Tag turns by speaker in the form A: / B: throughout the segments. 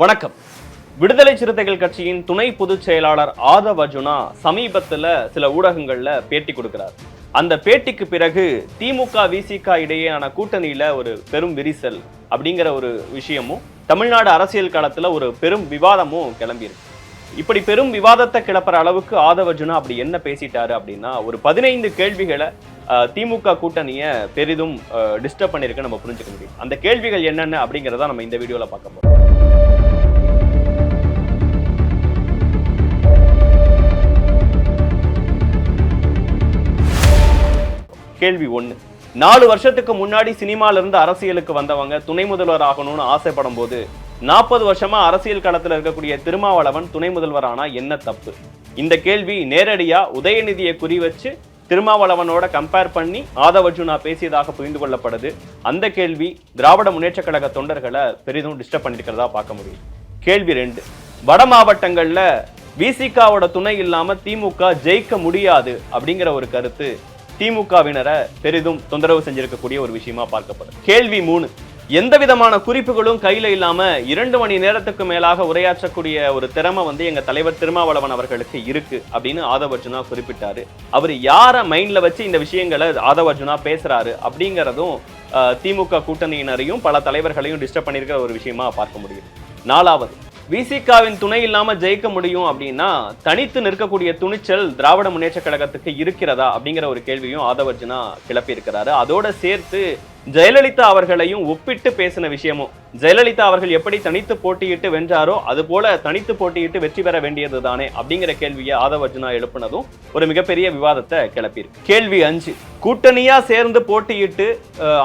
A: வணக்கம். விடுதலை சிறுத்தைகள் கட்சியின் துணை பொதுச் செயலாளர் ஆதவ் அர்ஜுனா சமீபத்தில் சில ஊடகங்கள்ல பேட்டி கொடுக்கிறார். அந்த பேட்டிக்கு பிறகு திமுக விசிக இடையேயான கூட்டணியில ஒரு பெரும் விரிசல் அப்படிங்கிற ஒரு விஷயமும் தமிழ்நாடு அரசியல் களத்துல ஒரு பெரும் விவாதமும் கிளம்பியிருக்கு. இப்படி பெரும் விவாதத்தை கிளப்புற அளவுக்கு ஆதவ் அர்ஜுனா அப்படி என்ன பேசிட்டாரு அப்படின்னா, ஒரு 15 கேள்விகளை திமுக கூட்டணியை பெரிதும் டிஸ்டர்ப் பண்ணிருக்கு நம்ம புரிஞ்சுக்க முடியும். அந்த கேள்விகள் என்னென்ன அப்படிங்கிறத நம்ம இந்த வீடியோல பார்க்க போறோம். கேள்வி 1. 4 வருஷத்துக்கு முன்னாடி சினிமால இருந்து அரசியலுக்கு வந்தவங்க துணை முதல்வர் ஆகணும்னு ஆசைப்படும் போது 40 வருஷமா அரசியல் களத்துல இருக்கக்கூடிய திருமாவளவன் துணை முதல்வர் ஆனா என்ன தப்பு? இந்த கேள்வி நேரடியா உதயநிதியை குறி வச்சு திருமாவளவனோட கம்பேர் பண்ணி ஆதவ் அர்ஜுனா பேசியதாக புரிந்து கொள்ளப்படுது. அந்த கேள்வி திராவிட முன்னேற்ற கழக தொண்டர்களை பெரிதும் டிஸ்டர்ப் பண்ணிருக்கிறதா பார்க்க முடியும். கேள்வி 2. வட மாவட்டங்கள்ல விசிகாவோட துணை இல்லாம திமுக ஜெயிக்க முடியாது அப்படிங்கிற ஒரு கருத்து திமுகவினரை பெரிதும் தொந்தரவு செஞ்சிருக்கக்கூடிய ஒரு விஷயமா பார்க்கப்படும். கேள்வி 3. எந்த விதமான குறிப்புகளும் கையில இல்லாம 2 மணி நேரத்துக்கு மேலாக உரையாற்றக்கூடிய ஒரு திறமை எங்க தலைவர் திருமாவளவன் அவர்களுக்கு இருக்கு அப்படின்னு ஆதவ் அர்ஜுனா குறிப்பிட்டாரு. அவர் யார மைண்ட்ல வச்சு இந்த விஷயங்களை ஆதவ் அர்ஜுனா பேசுறாரு அப்படிங்கிறதும் திமுக கூட்டணியினரையும் பல தலைவர்களையும் டிஸ்டர்ப் பண்ணிருக்கிற ஒரு விஷயமா பார்க்க முடியும். 4வது, விசிகாவின் துணை இல்லாம ஜெயிக்க முடியும் அப்படின்னா தனித்து நிற்கக்கூடிய துணிச்சல் திராவிட முன்னேற்ற கழகத்துக்கு இருக்கிறதா அப்படிங்கிற ஒரு கேள்வியும் ஆதவ் அர்ஜுனா கிளப்பி இருக்கிறாரு. அதோட சேர்த்து ஜெயலலிதா அவர்களையும் ஒப்பிட்டு பேசின விஷயமும், ஜெயலலிதா அவர்கள் எப்படி தனித்து போட்டியிட்டு வென்றாரோ அது போல தனித்து போட்டியிட்டு வெற்றி பெற வேண்டியது தானே அப்படிங்கிற கேள்வியை ஆதவ் அர்ஜுனா எழுப்பினதும் ஒரு மிகப்பெரிய விவாதத்தை கிளப்பியிருக்கு. கேள்வி 5. கூட்டணியா சேர்ந்து போட்டியிட்டு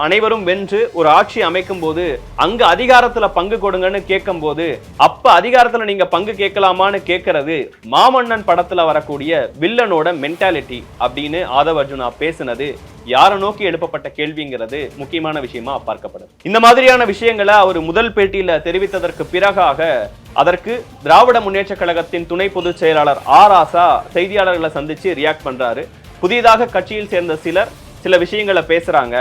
A: அனைவரும் வென்று ஒரு ஆட்சி அமைக்கும் போது அங்க அதிகாரத்துல பங்கு கொடுங்கன்னு கேட்கும் போது அப்ப அதிகாரத்துல நீங்க பங்கு கேட்கலாமான்னு கேட்கறது மாமன்னன் படத்துல வரக்கூடிய வில்லனோட மென்டாலிட்டி அப்படின்னு ஆதவ் அர்ஜுனா பேசினது யாரை நோக்கி எழுப்பப்பட்ட கேள்விங்கிறது முக்கியமான விஷயமா பார்க்கப்படும். இந்த மாதிரியான விஷயங்களை அவர் முதல் பேட்டியில தெரிவித்ததற்கு பிறகாக அதற்கு திராவிட முன்னேற்ற கழகத்தின் துணை பொதுச் செயலாளர் ராசா செய்தியாளர்களை சந்திச்சு ரியாக்ட் பண்றாரு. புதிதாக கட்சியில் சேர்ந்த சில விஷயங்களை பேசுறாங்க,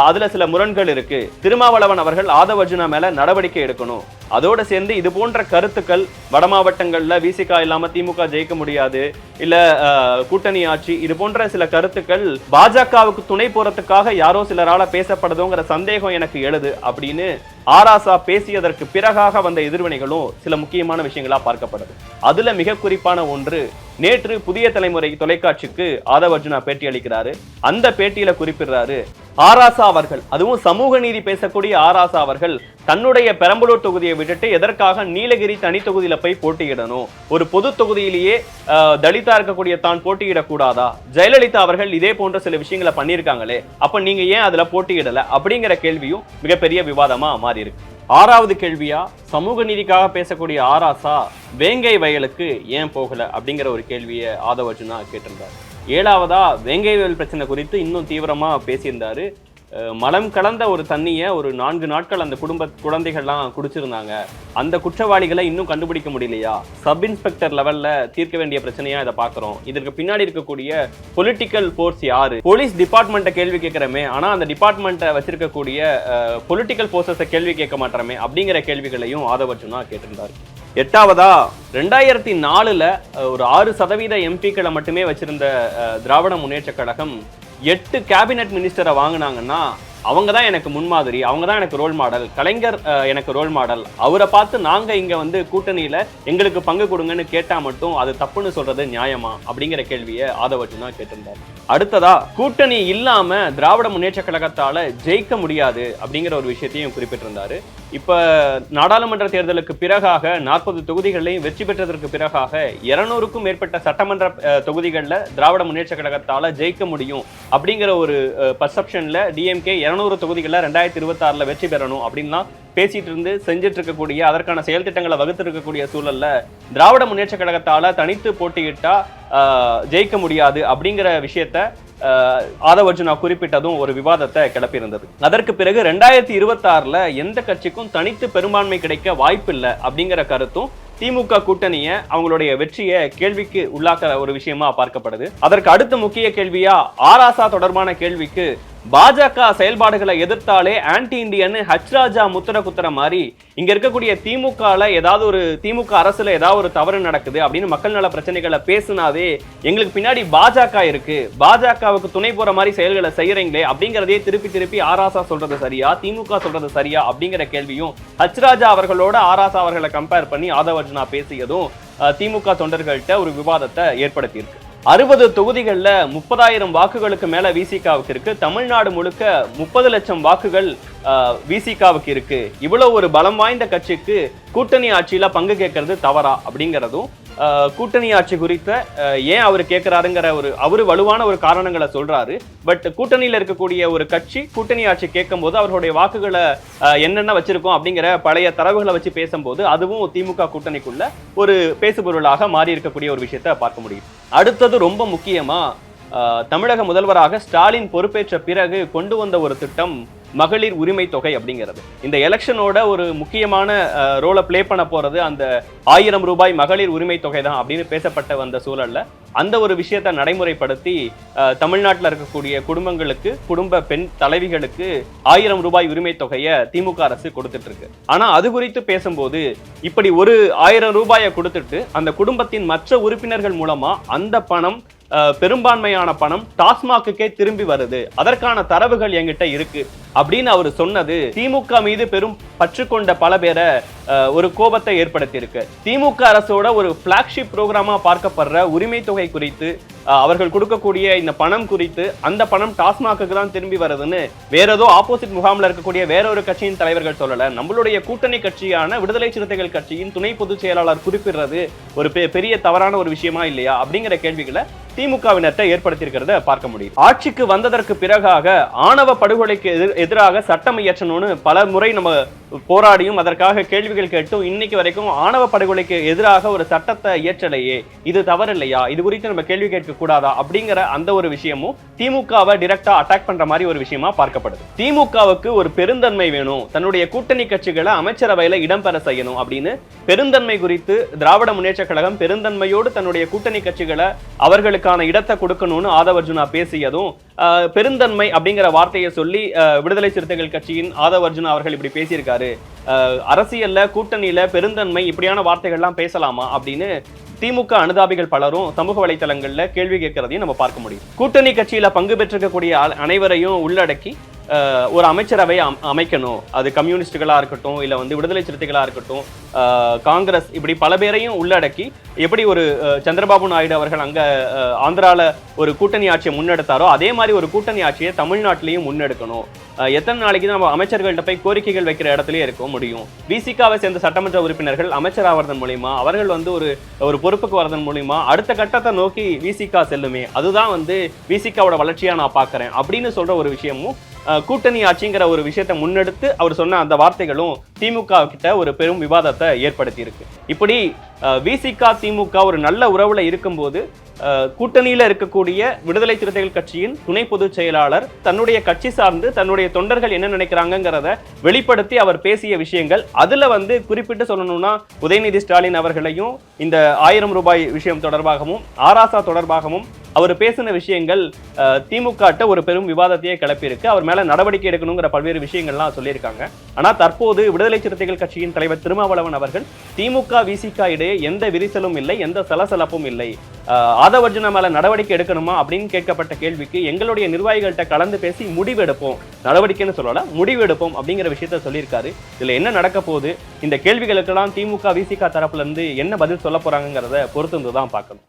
A: அதுல சில முரண்கள் இருக்கு, திருமாவளவன் அவர்கள் ஆதவ் அர்ஜுனா மேல நடவடிக்கை எடுக்கணும், அதோட சேர்ந்து இது போன்ற கருத்துக்கள் வட மாவட்டங்கள்ல விசிகா இல்லாம திமுக ஜெயிக்க முடியாது, இல்ல கூட்டணி ஆட்சி, இது போன்ற சில கருத்துக்கள் பாஜகவுக்கு துணை போறதுக்காக யாரோ சிலரால பேசப்படுதுங்கிற சந்தேகம் எனக்கு எழுது அப்படின்னு ராசா பேசியதற்கு பிறகாக வந்த எதிர்வினைகளும் சில முக்கியமான விஷயங்களா பார்க்கப்படுது. அதுல மிக குறிப்பான ஒன்று, நேற்று புதிய தலைமுறை தொலைக்காட்சிக்கு ஆதவ் அர்ஜுனா பேட்டி அளிக்கிறாரு. அந்த பேட்டியில குறிப்பிடுறாரு, ராசா அவர்கள், அதுவும் சமூக நீதி பேசக்கூடிய ராசா அவர்கள் தன்னுடைய பெரம்பலூர் தொகுதியை விட்டுட்டு எதற்காக நீலகிரி தனி தொகுதியில போய் போட்டியிடணும், ஒரு பொது தொகுதியிலேயே தலிதா இருக்கக்கூடிய தான் போட்டியிடக்கூடாதா, ஜெயலலிதா அவர்கள் இதே போன்ற சில விஷயங்களை பண்ணியிருக்காங்களே, அப்ப நீங்க ஏன் அதுல போட்டியிடல அப்படிங்கிற கேள்வியும் மிகப்பெரிய விவாதமா மாறி இருக்கு. 6வது கேள்வியா, சமூக நீதிக்காக பேசக்கூடிய ராசா வேங்கை வயலுக்கு ஏன் போகல அப்படிங்கிற ஒரு கேள்வியை ஆதவ் அர்ஜுனா கேட்டிருந்தார். 7வதா, வேங்கை வயல் பிரச்சனை குறித்து இன்னும் தீவிரமா பேசியிருந்தாரு. மலம் கலந்த ஒரு தண்ணியை ஒரு 4 நாட்கள் அந்த குழந்தைகள்லாம் குடிச்சிருந்தாங்க, அந்த குற்றவாளிகளை இன்னும் கண்டுபிடிக்க முடியலையா, சப் இன்ஸ்பெக்டர் லெவல்ல தீர்க்க வேண்டிய பிரச்சனையா இதை பாக்குறோம், இதற்கு பின்னாடி இருக்கக்கூடிய பொலிட்டிக்கல் போர்ஸ் யாரு, போலீஸ் டிபார்ட்மெண்ட்டை கேள்வி கேட்கிறமே ஆனா அந்த டிபார்ட்மெண்ட்டை வச்சிருக்கக்கூடிய பொலிட்டிக்கல் போர்சஸை கேள்வி கேட்க மாட்டோமே அப்படிங்கிற கேள்விகளையும் ஆதவ் அர்ஜுனா கேட்டிருந்தாரு. 8வதா, 2004ல் ஒரு 6% எம்பிக்களை மட்டுமே வச்சிருந்த திராவிட முன்னேற்ற கழகம் 8 கேபினெட் மினிஸ்டரை வாங்கினாங்கன்னா அவங்க தான் எனக்கு முன்மாதிரி, அவங்க தான் எனக்கு ரோல் மாடல், கலைஞர் எனக்கு ரோல் மாடல், அவரை பார்த்து நாங்க இங்க கூட்டணியில எங்களுக்கு பங்கு கொடுங்கன்னு கேட்டா மட்டும் அது தப்புன்னு சொல்றது நியாயமா அப்படிங்கிற கேள்வியை ஆதவ் அர்ஜுனா கேட்டிருந்தார். அடுத்ததா, கூட்டணி இல்லாம திராவிட முன்னேற்ற கழகத்தால ஜெயிக்க முடியாது அப்படிங்கிற ஒரு விஷயத்தையும் குறிப்பிட்டிருந்தாரு. இப்ப நாடாளுமன்ற தேர்தலுக்கு பிறகாக 40 தொகுதிகளையும் வெற்றி பெற்றதற்கு பிறகாக 200க்கும் மேற்பட்ட சட்டமன்ற தொகுதிகளில் திராவிட முன்னேற்ற கழகத்தால ஜெயிக்க முடியும் அப்படிங்கிற ஒரு பர்செப்ஷன்ல டிஎம்கே 200 தொகுதிகளில் 2026ல் வெற்றி பெறணும் அப்படின்லாம் பேசிட்டு இருந்து செஞ்சிட்டு இருக்கக்கூடிய, அதற்கான செயல் திட்டங்களை வகுத்து இருக்கக்கூடிய சூழல்ல திராவிட முன்னேற்ற கழகத்தால தனித்து போட்டியிட்டா ஜெயிக்க முடியாது அப்படிங்கிற விஷயத்த ஆதவ் அர்ஜுனா குறிப்பிட்டதும் ஒரு விவாதத்தை கிளப்பியிருந்தது. அதற்கு பிறகு 2026ல் எந்த கட்சிக்கும் தனித்து பெரும்பான்மை கிடைக்க வாய்ப்பில்லை அப்படிங்கிற கருத்தும் திமுக கூட்டணியை அவங்களுடைய வெற்றியை கேள்விக்கு உள்ளாக்க ஒரு விஷயமா பார்க்கப்படுது. அதற்கு அடுத்த முக்கிய கேள்வியா ஆராசா தொடர்பான கேள்விக்கு பாஜக செயல்பாடுகளை எதிர்த்தாலே ஆன்டி இண்டியன் ஹச்ராஜா முத்திர குத்துற மாதிரி இங்க இருக்கக்கூடிய திமுக அரசுல ஏதாவது ஒரு தவறு நடக்குது அப்படின்னு மக்கள் நல பிரச்சனைகளை பேசினாவே எங்களுக்கு பின்னாடி பாஜக இருக்கு, பாஜகவுக்கு துணை போற மாதிரி செயல்களை செய்யறீங்களே அப்படிங்கறதே திருப்பி திருப்பி ஆராசா சொல்றது சரியா, திமுக சொல்றது சரியா அப்படிங்கிற கேள்வியும் ஹச்ராஜா அவர்களோட ஆராசா அவர்களை கம்பேர் பண்ணி ஆதவ் அர்ஜுனா பேசியதும் திமுக தொண்டர்கள்ட்ட ஒரு விவாதத்தை ஏற்படுத்தியிருக்கு. 60 தொகுதிகள்ல 30,000 வாக்குகளுக்கு மேல விசிகாவுக்கு இருக்கு. தமிழ்நாடு முழுக்க 30 லட்சம் வாக்குகள் விசிகாவுக்கு இருக்கு. இவ்வளவு ஒரு பலம் வாய்ந்த கட்சிக்கு கூட்டணி ஆட்சியில பங்கு கேட்கறது தவறா அப்படிங்கிறதும் கூட்டணி ஆட்சி குறித்த ஏன் அவர் கேட்கிறாருங்கிற அவரு வலுவான ஒரு காரணங்களை சொல்றாரு. பட் கூட்டணியில இருக்கக்கூடிய ஒரு கட்சி கூட்டணி ஆட்சி கேட்கும் போது அவர்களுடைய வாக்குகளை என்னென்ன வச்சிருக்கோம் அப்படிங்கிற பழைய தரவுகளை வச்சு பேசும்போது அதுவும் திமுக கூட்டணிக்குள்ள ஒரு பேசுபொருளாக மாறி இருக்கக்கூடிய ஒரு விஷயத்தை பார்க்க முடியும். அடுத்தது ரொம்ப முக்கியமா தமிழக முதல்வராக ஸ்டாலின் பொறுப்பேற்ற பிறகு கொண்டு வந்த ஒரு திட்டம் மகளிர் உரிமை தொகை அப்படிங்கிறது. இந்த எலெக்ஷனோட ஒரு முக்கியமான ரோலை பிளே பண்ண போறது அந்த 1000 ரூபாய் மகளிர் உரிமை தொகை தான் அப்படின்னு பேசப்பட்ட வந்த சூழல்ல அந்த ஒரு விஷயத்தை நடைமுறைப்படுத்தி தமிழ்நாட்டில் இருக்கக்கூடிய குடும்பங்களுக்கு, குடும்ப பெண் தலைவிகளுக்கு 1000 ரூபாய் உரிமை தொகையை திமுக அரசு கொடுத்துட்டு இருக்கு. ஆனா அது குறித்து பேசும்போது இப்படி ஒரு 1000 ரூபாயை கொடுத்துட்டு அந்த குடும்பத்தின் மற்ற உறுப்பினர்கள் மூலமா அந்த பணம் பெரும்பான்மையான பணம் டாஸ்மாகுக்கே திரும்பி வருது, அதற்கான தரவுகள் என்கிட்ட இருக்கு அப்படின்னு அவர் சொன்னது திமுக மீது பெரும் பற்று கொண்ட பல பேரை ஒரு கோபத்தை ஏற்படுத்தி இருக்கு. திமுக அரசோட ஒரு பிளாக்ஷிப் புரோகிராமா பார்க்கப்படுற உரிமை தொகை குறித்து அவர்கள் கொடுக்கக்கூடிய இந்த பணம் குறித்து அந்த பணம் டாஸ்மாகுக்கு தான் திரும்பி வருதுன்னு வேற ஏதோ ஆப்போசிட் முகாமில் இருக்கக்கூடிய வேற ஒரு கட்சியின் தலைவர்கள் சொல்லல, நம்மளுடைய கூட்டணி கட்சியான விடுதலை சிறுத்தைகள் கட்சியின் துணை பொதுச் செயலாளர் குறிப்பிடுறது ஒரு பெரிய தவறான ஒரு விஷயமா இல்லையா அப்படிங்கிற கேள்விகளை திமுகவினர்கிட்ட ஏற்படுத்தியிருக்கிறத பார்க்க முடியும். ஆட்சிக்கு வந்ததற்கு பிறகாக ஆணவ படுகொலைக்கு எதிராக சட்டம் இயற்றணும்னு பல முறை நம்ம போராடியும் அதற்காக கேள்விகள் கேட்டும் இன்னைக்கு வரைக்கும் ஆணவ படுகொலைக்கு எதிராக ஒரு சட்டத்தை இயற்றலையே, இது தவறு இல்லையா, இது குறித்து நம்ம கேள்வி கேட்க கூடாதா அப்படிங்கிற அந்த ஒரு விஷயமும் திமுகவை டைரக்டா அட்டாக் பண்ற மாதிரி ஒரு விஷயமா பார்க்கப்படுது. திமுகவுக்கு ஒரு பெருந்தன்மை வேணும், தன்னுடைய கூட்டணி கட்சிகளை அமைச்சரவையில இடம்பெற செய்யணும் அப்படின்னு பெருந்தன்மை குறித்து திராவிட முன்னேற்ற கழகம் பெருந்தன்மையோடு தன்னுடைய கூட்டணி கட்சிகளை அவர்களுக்கான இடத்தை கொடுக்கணும்னு ஆதவ் அர்ஜுனா பேசியதும் பெருந்தன்மை அப்படிங்கிற வார்த்தையை சொல்லி விடுதலை சிறுத்தைகள் கட்சியின் ஆதவ் அர்ஜுனா அவர்கள் இப்படி பேசியிருக்காரு, அரசியல்ல கூட்டணியில பெருந்தன்மை இப்படியான வார்த்தைகள்லாம் பேசலாமா அப்படின்னு திமுக அனுதாபிகள் பலரும் சமூக வலைதளங்கள்ல கேள்வி கேட்கிறதையும் நம்ம பார்க்க முடியும். கூட்டணி கட்சியில பங்கு பெற்றிருக்கக்கூடிய அனைவரையும் உள்ளடக்கி ஒரு அமைச்சரவை அமைக்கணும், அது கம்யூனிஸ்டுகளா இருக்கட்டும் இல்ல விடுதலை சிறுத்தைகளா இருக்கட்டும் காங்கிரஸ், இப்படி பல பேரையும் உள்ளடக்கி எப்படி ஒரு சந்திரபாபு நாயுடு அவர்கள் அங்க ஆந்திரால ஒரு கூட்டணி ஆட்சியை முன்னெடுத்தாரோ அதே மாதிரி ஒரு கூட்டணி ஆட்சியை தமிழ்நாட்டிலையும் முன்னெடுக்கணும். எத்தனை நாளைக்கு தான் நம்ம அமைச்சர்கள்ட்ட போய் கோரிக்கைகள் வைக்கிற இடத்துலயே இருக்க முடியும்? விசிகாவை சேர்ந்த சட்டமன்ற உறுப்பினர்கள் அமைச்சர் ஆவதன் மூலியமா அவர்கள் ஒரு பொறுப்புக்கு வரதன் மூலியமா அடுத்த கட்டத்தை நோக்கி விசிகா செல்லுமே, அதுதான் விசிகாவோட வளர்ச்சியா நான் பாக்குறேன் அப்படின்னு சொல்ற ஒரு விஷயமும் கூட்டணி ஆட்சிங்கிற ஒரு விஷயத்தை முன்னெடுத்து அவர் சொன்ன அந்த வார்த்தைகளும் திமுக கிட்ட ஒரு பெரும் விவாதத்தை ஏற்படுத்தி இருக்கு. இப்படி விசிகா திமுக ஒரு நல்ல உறவுல இருக்கும்போது கூட்டணியில இருக்கக்கூடிய விடுதலை சிறுத்தைகள் கட்சியின் துணை பொதுச் செயலாளர் தன்னுடைய கட்சி சார்ந்து தன்னுடைய தொண்டர்கள் என்ன நினைக்கிறாங்கிறத வெளிப்படுத்தி அவர் பேசிய விஷயங்கள், அதுல குறிப்பிட்டு சொல்லணும்னா உதயநிதி ஸ்டாலின் அவர்களையும் இந்த 1000 ரூபாய் விஷயம் தொடர்பாகவும் ஆராசா தொடர்பாகவும் அவர் பேசின விஷயங்கள் திமுக ஒரு பெரும் விவாதத்தையே கிளப்பியிருக்கு. அவர் மேல நடவடிக்கை எடுக்கணுங்கிற பல்வேறு விஷயங்கள்லாம் சொல்லியிருக்காங்க. ஆனா தற்போது விடுதலை சிறுத்தைகள் கட்சியின் தலைவர் திருமாவளவன் அவர்கள் திமுக விசிக இடையே எந்த விரிசலும் இல்லை, எந்த சலசலப்பும் இல்லை, ஆதவ் அர்ஜுனா மேல நடவடிக்கை எடுக்கணுமா அப்படின்னு கேட்கப்பட்ட கேள்விக்கு எங்களுடைய நிர்வாகிகள்கிட்ட கலந்து பேசி முடிவெடுப்போம், நடவடிக்கைன்னு சொல்லல முடிவெடுப்போம் அப்படிங்கிற விஷயத்த சொல்லியிருக்காரு. இதுல என்ன நடக்க போகுது, இந்த கேள்விகளுக்கெல்லாம் திமுக விசிக தரப்புல இருந்து என்ன பதில் சொல்ல போறாங்கிறத பொறுத்து தான் பார்க்கணும்.